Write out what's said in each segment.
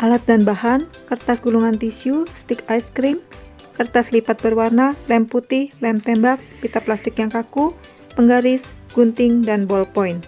Alat dan bahan: kertas gulungan tisu, stik es krim, kertas lipat berwarna, lem putih, lem tembak, pita plastik yang kaku, penggaris, gunting, dan ballpoint.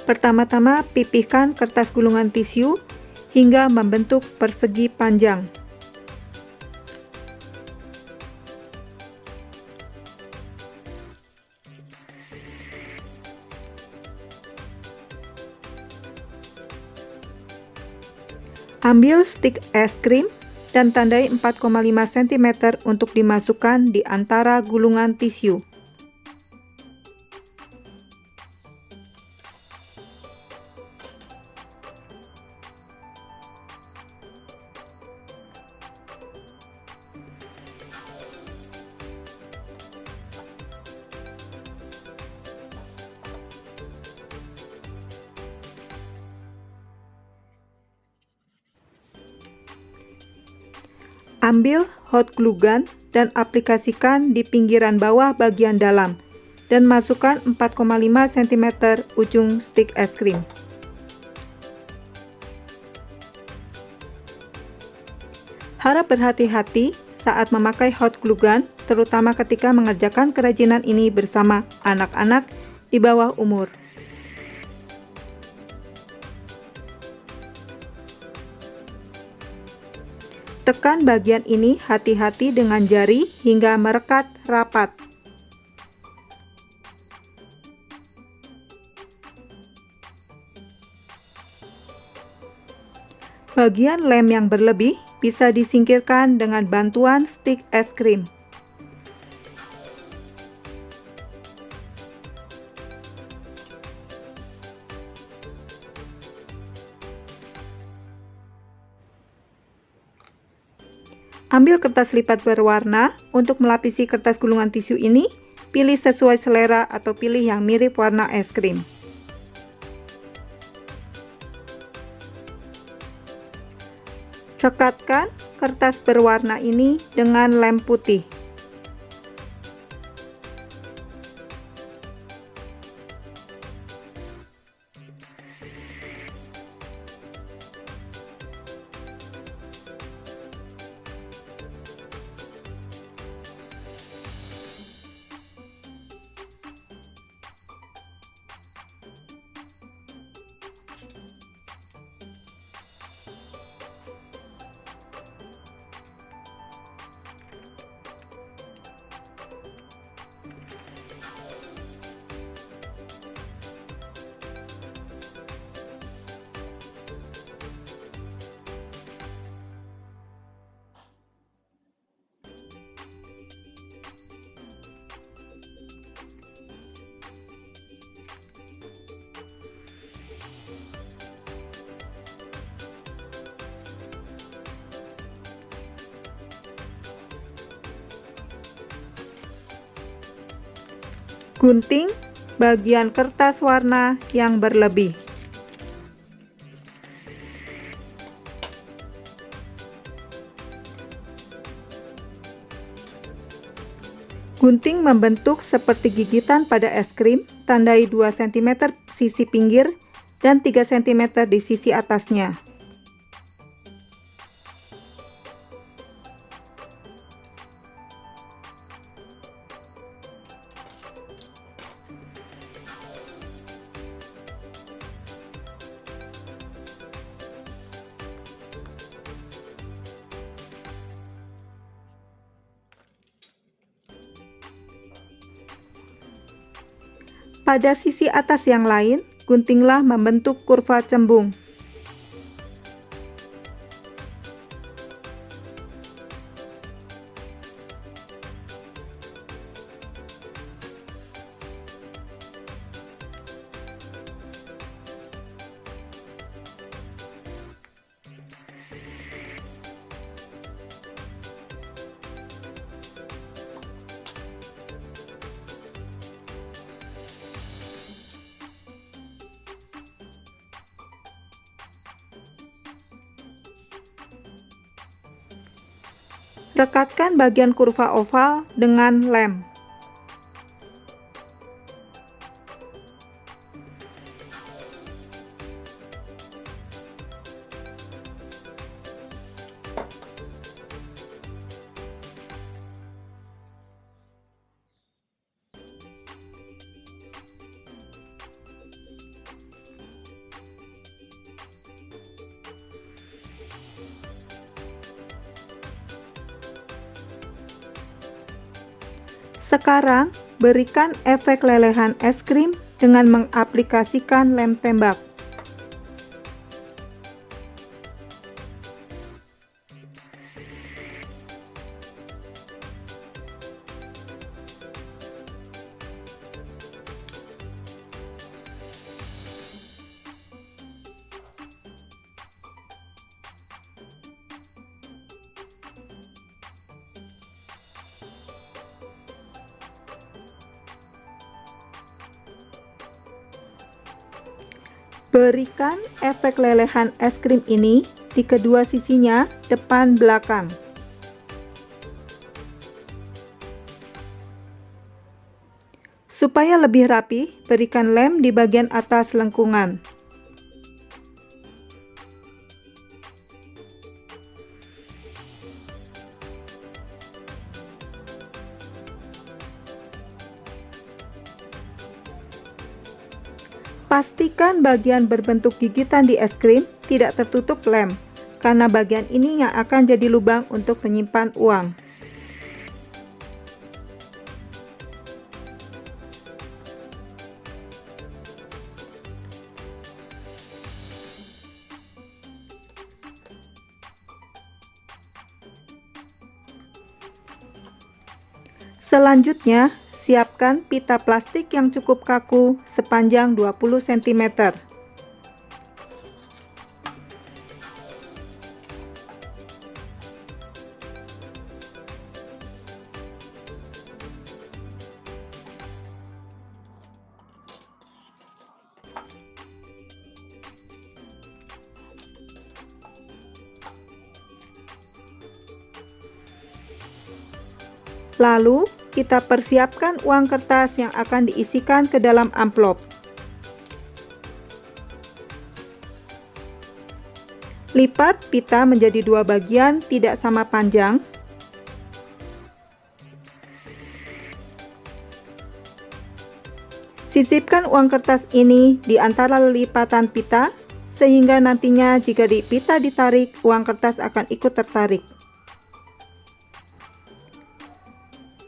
Pertama-tama, pipihkan kertas gulungan tisu hingga membentuk persegi panjang. Ambil stik es krim dan tandai 4,5 cm untuk dimasukkan di antara gulungan tisu. Ambil hot glue gun dan aplikasikan di pinggiran bawah bagian dalam dan masukkan 4,5 cm ujung stik es krim. Harap berhati-hati saat memakai hot glue gun, terutama ketika mengerjakan kerajinan ini bersama anak-anak di bawah umur. Tekan bagian ini hati-hati dengan jari hingga merekat rapat. Bagian lem yang berlebih bisa disingkirkan dengan bantuan stik es krim. Ambil kertas lipat berwarna. Untuk melapisi kertas gulungan tisu ini, pilih sesuai selera atau pilih yang mirip warna es krim. Rekatkan kertas berwarna ini dengan lem putih. Gunting bagian kertas warna yang berlebih. Gunting membentuk seperti gigitan pada es krim, tandai 2 cm sisi pinggir dan 3 cm di sisi atasnya. Pada sisi atas yang lain, guntinglah membentuk kurva cembung. Rekatkan bagian kurva oval dengan lem. Sekarang, berikan efek lelehan es krim dengan mengaplikasikan lem tembak. Berikan efek lelehan es krim ini di kedua sisinya, depan belakang. Supaya lebih rapi, berikan lem di bagian atas lengkungan. Pastikan bagian berbentuk gigitan di es krim tidak tertutup lem, karena bagian ini yang akan jadi lubang untuk menyimpan uang. Selanjutnya, siapkan pita plastik yang cukup kaku sepanjang 20 cm. Lalu, kita persiapkan uang kertas yang akan diisikan ke dalam amplop. Lipat pita menjadi dua bagian tidak sama panjang. Sisipkan uang kertas ini di antara lipatan pita, sehingga nantinya jika pita ditarik, uang kertas akan ikut tertarik.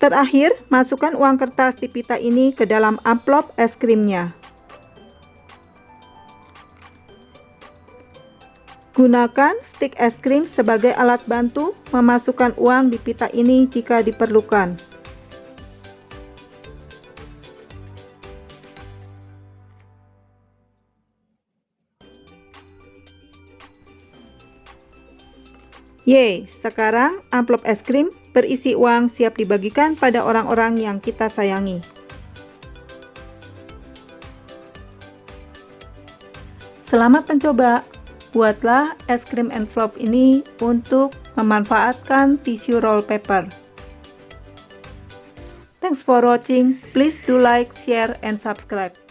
Terakhir, masukkan uang kertas di pita ini ke dalam amplop es krimnya. Gunakan stik es krim sebagai alat bantu memasukkan uang di pita ini jika diperlukan. Yeay, sekarang amplop es krim berisi uang siap dibagikan pada orang-orang yang kita sayangi. Selamat mencoba! Buatlah es krim envelope ini untuk memanfaatkan tisu roll paper. Thanks for watching. Please do like, share, and subscribe.